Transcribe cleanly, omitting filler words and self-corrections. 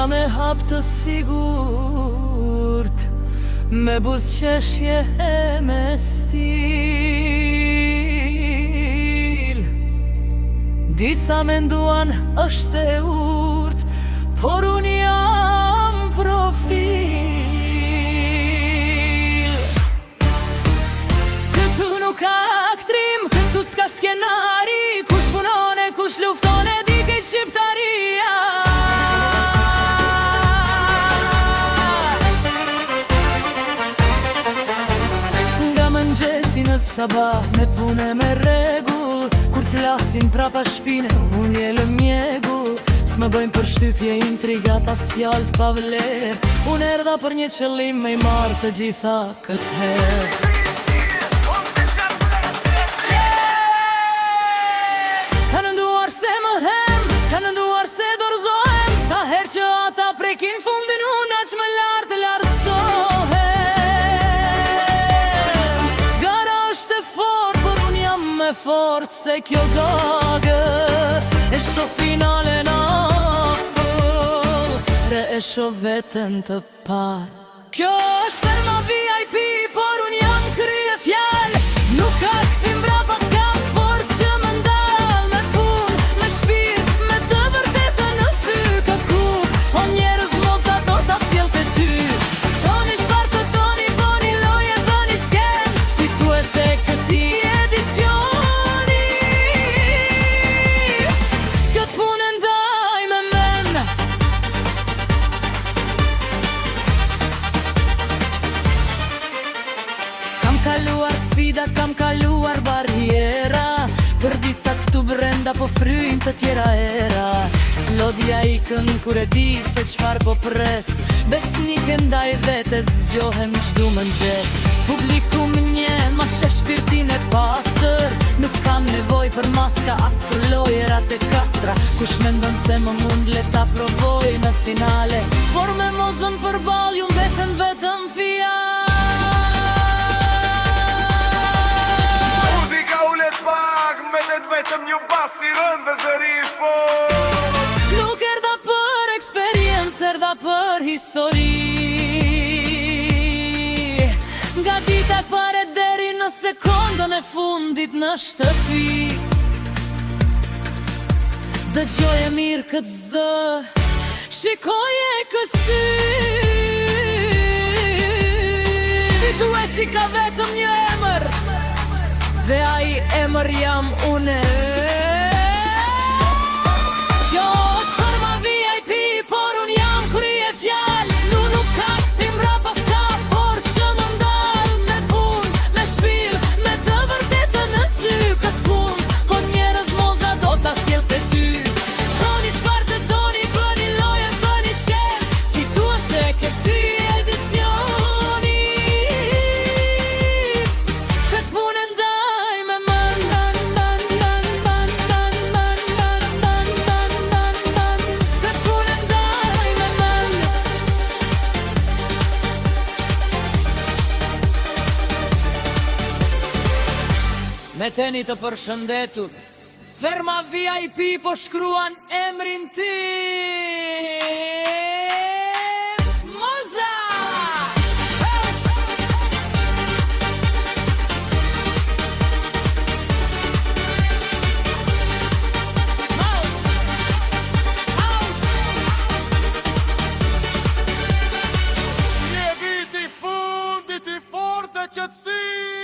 Ka me hap të sigurt, me buzëqeshje e me stil. Disa menduan është e urt, por unë jam profil. Këtu nuk ka aktrim, këtu s'ka skenari, kush punon e kush lufton e di kejt shqiptaria. Nga mëngjesi në sabah me pune me regull, kur flasin prapa shpine unë jelë mjegull. S'më bëjmë për shtypje intrigat as fjallë pa vlerë, unë erdha për një qëllim me I marrë të gjitha këtë herë. Kanë nduar se më hem, kanë nduar se dorzohem, sa her që ata prekin fundin unë aq më lartë lartësohem. Gara është e fort, por unë jam me fort se kjo gagë e shoh finalen afull, re e shoh veten të parë. Kjo është ferma VIP, por unë jam krye fjallë, nuk ka këthim brapa s'kam fort që më ndal me pun, me shpirt, me të vërtetën në sy ka kur. O njerëz mos ato ta sjell te ty, toni çfarë të toni, boni loje, bëni sken, fituese këtij edicioni. Këtë punë ndaj me men. Kam kaluar sfida, kam kaluar barriera, për disa këtu brenda po fryjnë të tjera era. Lodhja ikën kur e di se çfar po pres, besnike ndaj vetes zgjohem çdo mëngjes. Publiku më nje, ma sheh shpirtin e pastër, nuk kam nevoj për maska as për lojerat e kastra. Kush mendon se më mund le ta provoj në finale, por me mozën përball ju mbeten vetëm fjalë. Muzika ulet pak, mbetet vetëm një bas I rënd dhe zëri I fort. Nuk erdha për eksperiencë, erdha për histori. Nga dita e pare deri në sekondën e fundit në shtëpi, dëgjoje mirë këtë zë, shikoje kësy. Fituesi ka vetëm një emër, dhe ai emër jam une. Kjo është forma VIP, por unë jam krye fjallë, nuk ka këthim brapa s'ka fort që më ndal me pun, me shpirt, me të vërtetën në sy këtë pun. Po njerëz moza do ta sjell te ty, toni çfarë të toni, bëni loje, bëni sken, fituese këtij edicioni. Këtë punë ndaj me men. Këtë punë ndaj me men. Me teni të përshëndetur, ferma VIP po shkruan emrin tim. Moza! Je viti fundit I fort e qëtësi.